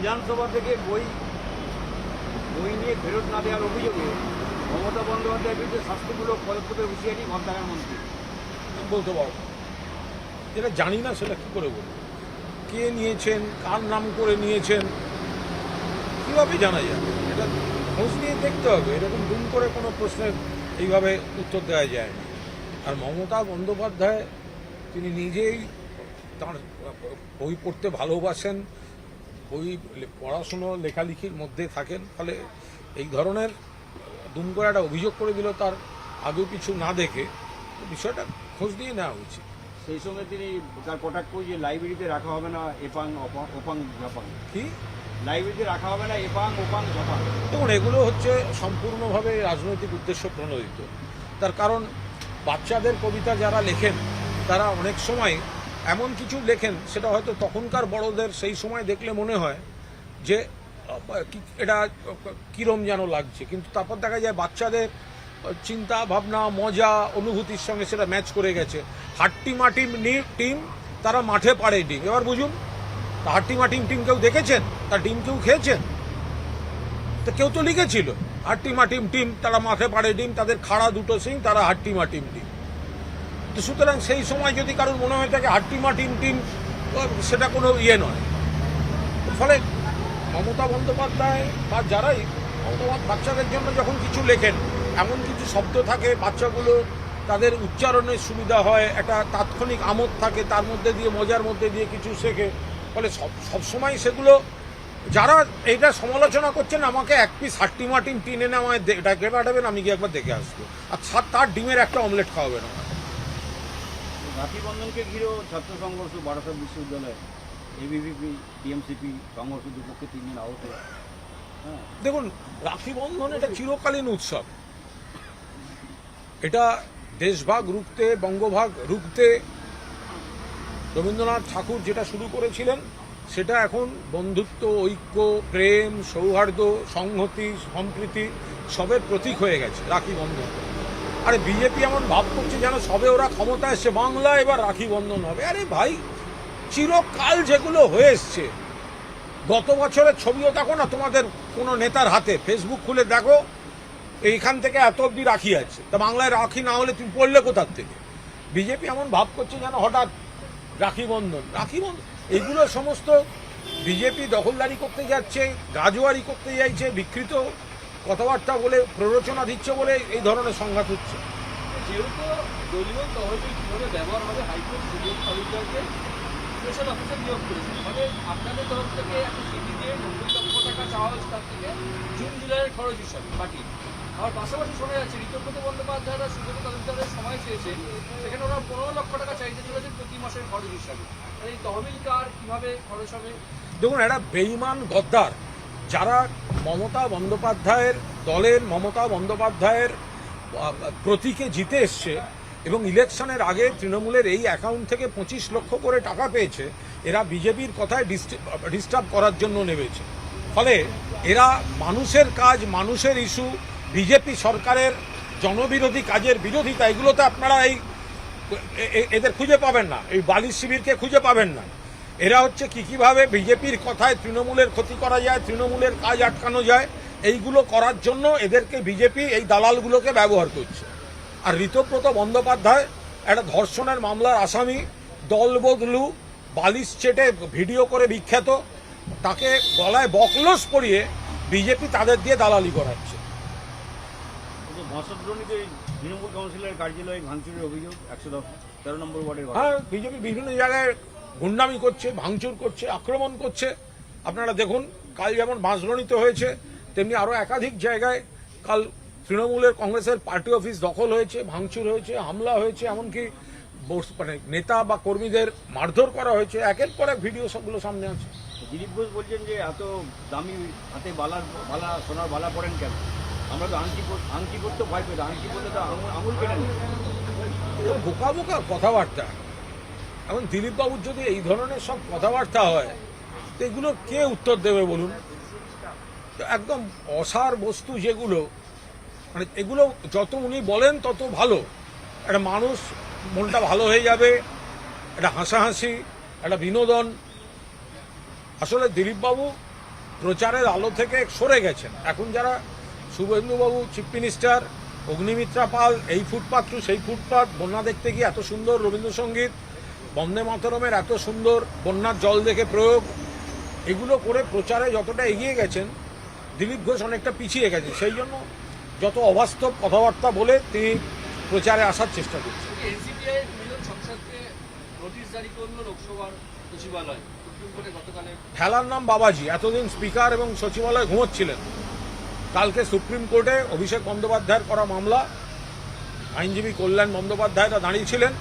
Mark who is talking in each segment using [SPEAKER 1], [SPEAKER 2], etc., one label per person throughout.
[SPEAKER 1] বিধানসভা থেকে বই নিয়ে ফেরত না দেওয়ার অভিযোগে মমতা বন্দ্যোপাধ্যায়ের বিরুদ্ধে শাস্তিমূলক পদক্ষেপের হুঁশিয়ারি ঘণ্টাকার মন্ত্রী।
[SPEAKER 2] বলতে পারবো যেটা জানি না সেটা কী করে বলবো? কে নিয়েছেন, কার নাম করে নিয়েছেন, কীভাবে জানা যাবে? এটা খোঁজ নিয়ে দেখতে হবে। এরকম দুম করে কোনো প্রশ্নের এইভাবে উত্তর দেওয়া যায় না। আর মমতা বন্দ্যোপাধ্যায় তিনি নিজেই তাঁর বই পড়তে ভালোবাসেন, বই পড়াশুনো লেখালেখির মধ্যে থাকেন, ফলে এই ধরনের দুম করে একটা অভিযোগ করে দিল তার আগে পিছু না দেখে। বিষয়টা খোঁজ নিয়ে নেওয়া উচিত।
[SPEAKER 1] সেই সঙ্গে তিনি তার কটাক্ষ যে লাইব্রেরিতে রাখা হবে না এপাং ওপাং ঝাপাং।
[SPEAKER 2] কি
[SPEAKER 1] লাইব্রেরিতে রাখা হবে না এপাং ওপাং ঝাপাং?
[SPEAKER 2] দেখুন, এগুলো হচ্ছে সম্পূর্ণভাবে রাজনৈতিক উদ্দেশ্য প্রণোদিত। তার কারণ বাচ্চাদের কবিতা যারা লেখেন তারা অনেক সময় এমন কিছু লেখেন সেটা হয়তো তখনকার বড়দের সেই সময় দেখলে মনে হয় যে এটা কিরম যেন লাগছে, কিন্তু তারপর দেখা যায় বাচ্চাদের চিন্তা ভাবনা মজা অনুভূতির সঙ্গে সেটা ম্যাচ করে গেছে। হাট্টিমা টিম তারা মাঠে পাড়ে ডিম। এবার বুঝুন, হাট্টিমা টিম কেউ দেখেছেন? তার ডিম কেউ খেয়েছেন? তো কেউ তো লিখেছিল হাট্টিমা টিম তারা মাঠে পাড়ে ডিম, তাদের খাড়া দুটো সিং, তারা হাট্টিমা টিম। তো সুতরাং সেই সময় যদি কারোর মনে হয়ে থাকে হাট্টিমা টিম সেটা কোনো ইয়ে নয়। ফলে মমতা বন্দ্যোপাধ্যায় বা যারাই বাচ্চাদের জন্য যখন কিছু লেখেন, এমন কিছু শব্দ থাকে বাচ্চাগুলো তাদের উচ্চারণের সুবিধা হয়, একটা তাৎক্ষণিক আমোদ থাকে, তার মধ্যে দিয়ে মজার মধ্যে দিয়ে কিছু শেখে। ফলে সবসময় সেগুলো যারা এইটা সমালোচনা করছেন আমাকে এক পিস হাট্টিমা টিম এনে আমায় ডেকে পাঠাবেন, আমি গিয়ে একবার দেখে আসবো, আর তার ডিমের একটা অমলেট খাওয়াবেন আমার।
[SPEAKER 1] রাখি বন্ধনকে ঘিরেও ছাত্র সংঘর্ষ বারাসাত বিশ্ববিদ্যালয়ে, এবিভিপি টিএমসিপি সংঘর্ষ, দুপক্ষে 3 জন আহত।
[SPEAKER 2] দেখুন, রাখি বন্ধন এটা চিরকালীন উৎসব। এটা দেশভাগ রুখতে, বঙ্গভাগ রুখতে রবীন্দ্রনাথ ঠাকুর যেটা শুরু করেছিলেন সেটা এখন বন্ধুত্ব, ঐক্য, প্রেম, সৌহার্দ্য, সংহতি, সম্প্রীতি সবের প্রতীক হয়ে গেছে রাখি বন্ধন। আরে বিজেপি এমন ভাব করছে যেন সবে ওরা ক্ষমতা এসছে, বাংলা এবার রাখি বন্ধন হবে। আরে ভাই, চিরকাল যেগুলো হয়ে এসছে, গত বছরের ছবিও দেখো না তোমাদের কোনো নেতার হাতে, ফেসবুক খুলে দেখো এইখান থেকে এত অব্দি রাখি আছে, তা বাংলায় রাখি না হলে তুমি পড়লে কোথার থেকে? বিজেপি এমন ভাব করছে যেন হঠাৎ রাখি বন্ধন এগুলো সমস্ত বিজেপি দখলদারি করতে যাচ্ছে, গাজোয়ারি করতে যাচ্ছে, বিকৃত কথাবার্তা বলে প্ররোচনা দিচ্ছে বলে এই ধরনের সংঘাত হচ্ছে।
[SPEAKER 3] যেহেতু দলীয় তহবিল কীভাবে ব্যবহার হবে, হাইকোর্ট সুযোগ তালুকদারকে স্পেশাল অফিসার নিয়োগ করেছে, ফলে আপনাদের তরফ থেকে একটা চিঠি দিয়ে 90 লক্ষ টাকা চাওয়া হয়েছে তার থেকে জুন জুলাইয়ের খরচ হিসাবে পাঠিয়ে। আর পাশাপাশি শোনা যাচ্ছে ঋতব্রত বন্দ্যোপাধ্যায়রা সুযোগ তালুকদারের সময় চেয়েছে, সেখানে ওরা 15 লক্ষ টাকা চাইতে চলেছে প্রতি মাসের খরচ হিসাবে। এই তহবিল কার কীভাবে খরচ হবে?
[SPEAKER 2] দেখুন, একটা বেঈমান গদ্দার যারা মমতা বন্দ্যোপাধ্যায়ের দলের, মমতা বন্দ্যোপাধ্যায়ের প্রতীকে জিতে এসছে এবং ইলেকশনের আগে তৃণমূলের এই অ্যাকাউন্ট থেকে 25 লক্ষ করে টাকা পেয়েছে, এরা বিজেপির কথায় ডিস্টার্ব করার জন্য নেমেছে। ফলে এরা মানুষের কাজ, মানুষের ইস্যু, বিজেপি সরকারের জনবিরোধী কাজের বিরোধিতা, এগুলোতে আপনারা এদের খুঁজে পাবেন না, এই বালিশ শিবিরকে খুঁজে পাবেন না। এরা হচ্ছে কীভাবে বিজেপির কথায় তৃণমূলের ক্ষতি করা যায়, তৃণমূলের কাজ আটকানো যায়, এইগুলো করার জন্য এদেরকে বিজেপি এই দালালগুলোকে ব্যবহার করছে। আর ঋতব্রত বন্দ্যোপাধ্যায় একটা ধর্ষণের মামলার আসামি, দল বদলু, বালিশ চেটে ভিডিও করে বিখ্যাত, তাকে গলায় বকলস পরিয়ে বিজেপি তাদের দিয়ে দালালি করাচ্ছে।
[SPEAKER 1] ভাষাদ্রোণীতে তৃণমূল কাউন্সিলরের কার্যালয়ে ভাঙচুরের অভিযোগ 113 নম্বর ওয়ার্ডের।
[SPEAKER 2] হ্যাঁ, বিজেপি বিভিন্ন জায়গায় গুন্ডামি করছে, ভাঙচুর করছে, আক্রমণ করছে। আপনারা দেখুন, কাল যেমন বাঁশদ্রোণীতে হয়েছে, তেমনি আরও একাধিক জায়গায় কাল তৃণমূলের কংগ্রেসের পার্টি অফিস দখল হয়েছে, ভাঙচুর হয়েছে, হামলা হয়েছে, এমনকি মানে নেতা বা কর্মীদের মারধর করা হয়েছে। একের পর এক ভিডিও সবগুলো সামনে আছে।
[SPEAKER 1] দিলীপ ঘোষ বলছেন যে এত দামি হাতে বালা সোনার বালা পড়েন কেন? আমরা তো আংটি করতে ভয় পেতাম, আংটি করতে তো আঙুল কেটে নিই।
[SPEAKER 2] বোকা বোকা কথাবার্তা। এখন দিলীপবাবুর যদি এই ধরনের সব কথাবার্তা হয়, তো এগুলো কে উত্তর দেবে বলুন? একদম অসার বস্তু যেগুলো, মানে এগুলো যত উনি বলেন তত ভালো। একটা মানুষ মনটা ভালো হয়ে যাবে, একটা হাসাহাসি, একটা বিনোদন। আসলে দিলীপবাবু প্রচারের আলো থেকে সরে গেছেন। এখন যারা শুভেন্দুবাবু চিফ মিনিস্টার, অগ্নিমিত্রা পাল, এই ফুটপাথ টু সেই ফুটপাথ, বন্যা দেখতে গিয়ে এত সুন্দর রবীন্দ্রসঙ্গীত, বন্দে মাতরমের এত সুন্দর বন্যার জল দেখে প্রয়োগ, এগুলো করে প্রচারে যতটা এগিয়ে গেছেন, দিলীপ ঘোষ অনেকটা পিছিয়ে গেছে। সেই জন্য যত অবাস্তব কথাবার্তা বলে তিনি প্রচারে আসার চেষ্টা করছেন।
[SPEAKER 3] এনসিপিআই মিলন সংসদকে নোটিশ জারি করলো লোকসভার সচিবালয়, সুপ্রিম কোর্টে গতকালে।
[SPEAKER 2] খেলার নাম বাবাজি, এতদিন স্পিকার এবং সচিবালয় ঘুমোচ্ছিলেন। কালকে সুপ্রিম কোর্টে অভিষেক বন্দ্যোপাধ্যায়ের করা মামলা, আইনজীবী কল্যাণ বন্দ্যোপাধ্যায়রা দাঁড়িয়েছিলেন।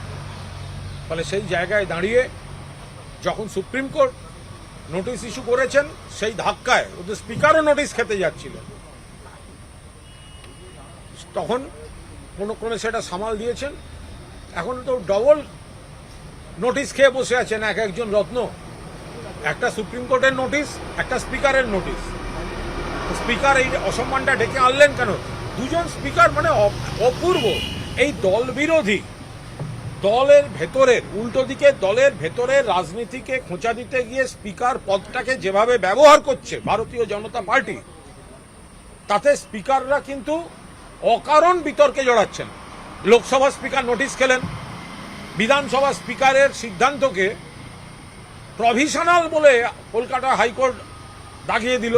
[SPEAKER 2] ফলে সেই জায়গায় দাঁড়িয়ে যখন সুপ্রিম কোর্ট নোটিশ ইস্যু করেছেন, সেই ধাক্কায় ওদের স্পিকারও নোটিশ খেতে যাচ্ছিলেন, তখন কোনো ক্রমে সেটা সামাল দিয়েছেন। এখন তো ডবল নোটিশ খেয়ে বসে আছেন এক একজন রত্ন। একটা সুপ্রিম কোর্টের নোটিশ, একটা স্পিকারের নোটিশ। স্পিকার এই অসম্মানটা ডেকে আনলেন কেন? দুজন স্পিকার মানে অপূর্ব। এই দল বিরোধী, দলের ভেতরের উল্টো দিকে দলের ভেতরের রাজনীতিকে খোঁচা দিতে গিয়ে স্পিকার পদটাকে যেভাবে ব্যবহার করছে ভারতীয় জনতা পার্টি, তাতে স্পিকাররা কিন্তু অকারণ বিতর্কে জড়াচ্ছেন। লোকসভা স্পিকার নোটিশ খেলেন, বিধানসভা স্পিকারের সিদ্ধান্তকে প্রভিশনাল বলে কলকাতা হাইকোর্ট দাগিয়ে দিল।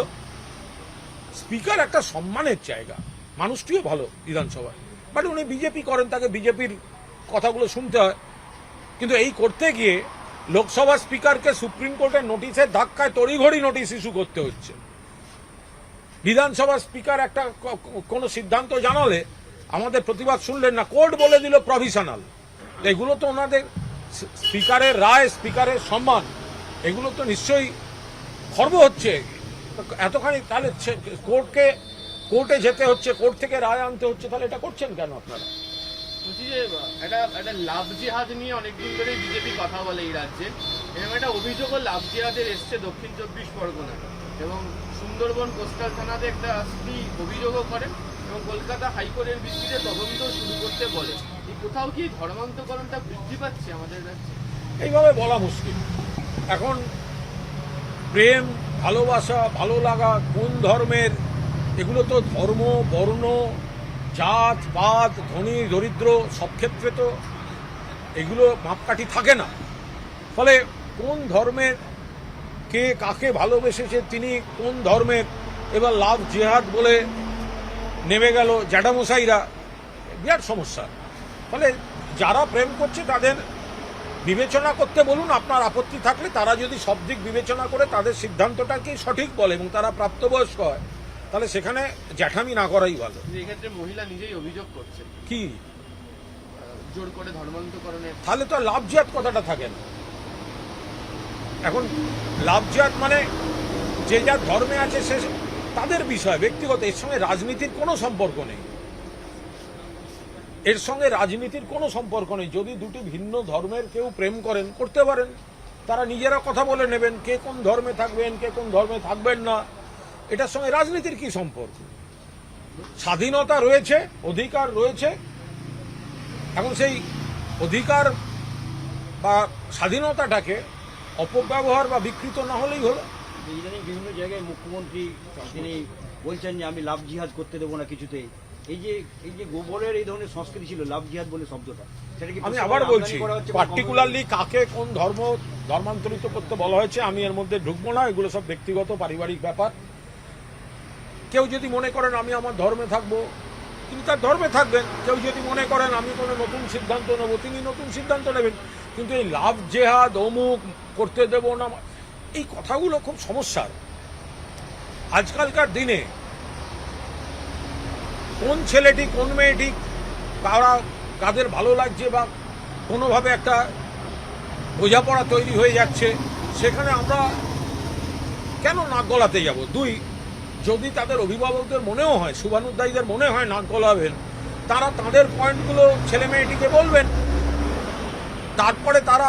[SPEAKER 2] স্পিকার একটা সম্মানের জায়গা, মানুষটিও ভালো বিধানসভায়, বাট উনি বিজেপি করেন, তাকে বিজেপির কথাগুলো শুনতে হয়। কিন্তু এই করতে গিয়ে লোকসভা স্পিকারকে সুপ্রিম কোর্টের নোটিশের ধাক্কায় তড়িঘড়ি নোটিশ ইস্যু করতে হচ্ছে। বিধানসভা স্পিকার একটা কোনো সিদ্ধান্ত জানালে আমাদের প্রতিবাদ শুনলেন না, কোর্ট বলে দিল প্রভিশনাল। এগুলো তো ওনাদের স্পিকারের রায়, স্পিকারের সম্মান, এগুলো তো নিশ্চয়ই খর্ব হচ্ছে এতখানি। তাহলে কোর্টে যেতে হচ্ছে, কোর্ট থেকে রায় আনতে হচ্ছে, তাহলে এটা করছেন কেন আপনারা?
[SPEAKER 4] বলছি যে একটা লাভ জিহাদ নিয়ে অনেকদিন ধরেই বিজেপি কথা বলে এই রাজ্যে। এরকম একটা অভিযোগও লাভ জিহাদের এসছে দক্ষিণ 24 পরগনায়, এবং সুন্দরবন কোস্টাল থানাতে একটা স্ত্রী অভিযোগও করেন, এবং কলকাতা হাইকোর্টের ভিত্তিতে তদন্ত শুরু করতে বলে। এই কোথাও কি ধর্মান্তকরণটা বৃদ্ধি পাচ্ছে আমাদের রাজ্যে?
[SPEAKER 2] এইভাবে বলা মুশকিল। এখন প্রেম, ভালোবাসা, ভালো লাগা কোন ধর্মের, এগুলো তো ধর্ম, বর্ণ, জাত পাত, ধনী দরিদ্র সব ক্ষেত্রে তো এগুলো মাপকাঠি থাকে না। ফলে কোন ধর্মের কে কাকে ভালোবেসেছে, তিনি কোন ধর্মের, এবার লাভ জেহাদ বলে নেমে গেল জ্যাঠামশাইরা, বিরাট সমস্যা। ফলে যারা প্রেম করছে তাদের বিবেচনা করতে বলুন, আপনার আপত্তি থাকলে তারা যদি সব দিক বিবেচনা করে তাদের সিদ্ধান্তটাকে সঠিক বলে এবং তারা প্রাপ্তবয়স্ক হয়, তাহলে সেখানে জ্যাঠামি না করাই ভালো।
[SPEAKER 4] এক্ষেত্রে মহিলা নিজেই অভিযোগ করছে
[SPEAKER 2] কি
[SPEAKER 4] জোর করে ধর্মান্তকরণের।
[SPEAKER 2] তাহলে তো লাভ জিহাদ কথাটা থাকে না। এখন লাভ জিহাদ মানে যে যার ধর্মে আছে সে তাদের বিষয় ব্যক্তিগত, এর সঙ্গে রাজনীতির কোনো সম্পর্ক নেই। এর সঙ্গে রাজনীতির কোনো সম্পর্ক নেই। যদি দুটি ভিন্ন ধর্মের কেউ প্রেম করেন, করতে পারেন, তারা নিজেরা কথা বলে নেবেন কে কোন ধর্মে থাকবেন, কে কোন ধর্মে থাকবেন না। এটার সঙ্গে রাজনীতির কি সম্পর্ক? স্বাধীনতা রয়েছে, অধিকার রয়েছে। এখন সেই অধিকার বা স্বাধীনতাটাকে অপব্যবহার বা বিকৃত না হলেই হলো।
[SPEAKER 1] ইদানিং বিভিন্ন জায়গায় মুখ্যমন্ত্রী তিনি বলছেন যে আমি লাভ জিহাদ করতে দেবো না কিছুতেই। এই যে গোবরের এই ধরনের সংস্কৃতি ছিল, লাভ জিহাদ বলে শব্দটা, সেটা কি
[SPEAKER 2] আমি আবার বলছি, পার্টিকুলারলি কাকে কোন ধর্মান্তরিত করতে বলা হয়েছে আমি এর মধ্যে ঢুকবো না। এগুলো সব ব্যক্তিগত পারিবারিক ব্যাপার। কেউ যদি মনে করেন আমি আমার ধর্মে থাকবো, তিনি তার ধর্মে থাকবেন। কেউ যদি মনে করেন আমি কোনো নতুন সিদ্ধান্ত নেবো, তিনি নতুন সিদ্ধান্ত নেবেন। কিন্তু এই লাভ জেহাদ অমুক করতে দেব না, এই কথাগুলো খুব সমস্যার। আজকালকার দিনে কোন ছেলেটি কোন মেয়েটি কাদের ভালো লাগছে বা কোনোভাবে একটা বোঝাপড়া তৈরি হয়ে যাচ্ছে, সেখানে আমরা কেন নাক গলাতে যাব? দুই, যদি তাদের অভিভাবকদের মনেও হয়, শুভানুধ্যায়ীদের মনে হয় নাক গলাবেন, তারা তাদের পয়েন্টগুলো ছেলে মেয়েটিকে বলবেন। তারপরে তারা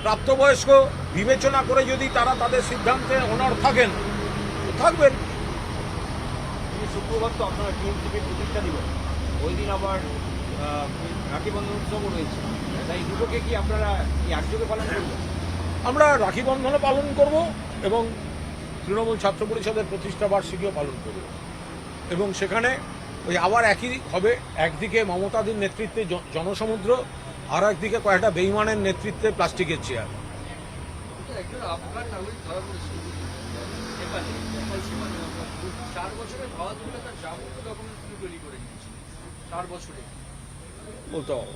[SPEAKER 2] প্রাপ্তবয়স্ক বিবেচনা করে যদি তারা তাদের সিদ্ধান্তে অনড় থাকেন, থাকবেন।
[SPEAKER 1] শুক্রবার তো আপনারা টিএমসিপির প্রতিষ্ঠা দিবেন, ওই দিন আবার রাখি বন্ধন উৎসবও রয়েছে, তাই দুটোকে কি আপনারা একযোগে পালন করবেন?
[SPEAKER 2] আমরা রাখি বন্ধনও পালন করব এবং তৃণমূল ছাত্র পরিষদের প্রতিষ্ঠা বার্ষিকীও পালন করব এবং সেখানে ওই আবার একই হবে, একদিকে মমতাদির নেতৃত্বে জনসমুদ্র, আর একদিকে কয়েকটা বেইমানের নেতৃত্বে প্লাস্টিকের চেয়ার।
[SPEAKER 3] একজন আফগান নাগরিক ধরা পড়েছিল নেপালে, নেপাল সীমান্তে। 4 বছরের ভারত বলে তার যাবতীয় ডকুমেন্ট তৈরি করে দিয়েছে 4 বছরে।
[SPEAKER 2] বলতে হবে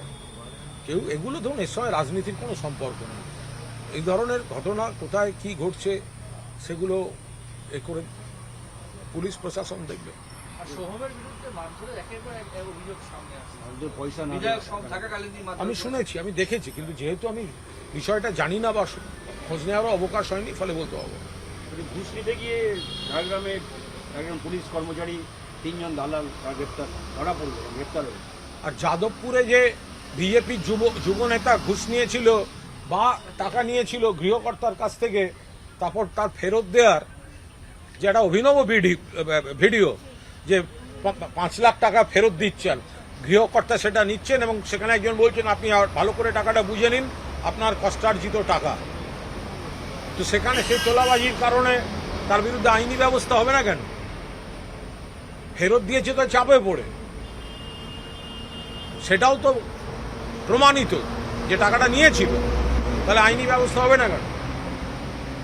[SPEAKER 2] কেউ এগুলো ধরুন এর সঙ্গে রাজনীতির কোনো সম্পর্ক নেই। এই ধরনের ঘটনা কোথায় কি ঘটছে সেগুলো এ করে পুলিশ প্রশাসন দেখবে।
[SPEAKER 3] আর সোহমের বিরুদ্ধে মারধরের একের পর এক অভিযোগ সামনে আসছে।
[SPEAKER 1] আমাদের পয়সা না
[SPEAKER 3] বিধায়ক সব থাকাকালীন মারধর
[SPEAKER 2] আমি শুনেছি, আমি দেখেছি, কিন্তু যেহেতু আমি বিষয়টা জানি না বা খোঁজ নেওয়ারও অবকাশ হয়নি, ফলে বলতে হবে।
[SPEAKER 1] ঘুষ নিতে গিয়ে ঝাড়গ্রামে একজন পুলিশ কর্মচারী 3 জন দালাল তারা ধরা পড়লো, গ্রেপ্তার হলো।
[SPEAKER 2] আর যাদবপুরে যে বিজেপি যুব নেতা ঘুষ নিয়েছিল বা টাকা নিয়েছিল গৃহকর্তার কাছ থেকে, তারপর তার ফেরত দেওয়ার যে একটা অভিনব ভিডিও, যে 5 লাখ টাকা ফেরত দিচ্ছেন, গৃহকর্তা সেটা নিচ্ছেন এবং সেখানে একজন বলছেন আপনি ভালো করে টাকাটা বুঝে নিন, আপনার কষ্টার্জিত টাকা। তো সেখানে সেই তোলাবাজির কারণে তার বিরুদ্ধে আইনি ব্যবস্থা হবে না কেন? ফেরত দিয়েছে তো চাপে পড়ে, সেটাও তো প্রমাণিত যে টাকাটা নিয়েছিল, তাহলে আইনি ব্যবস্থা হবে না কেন?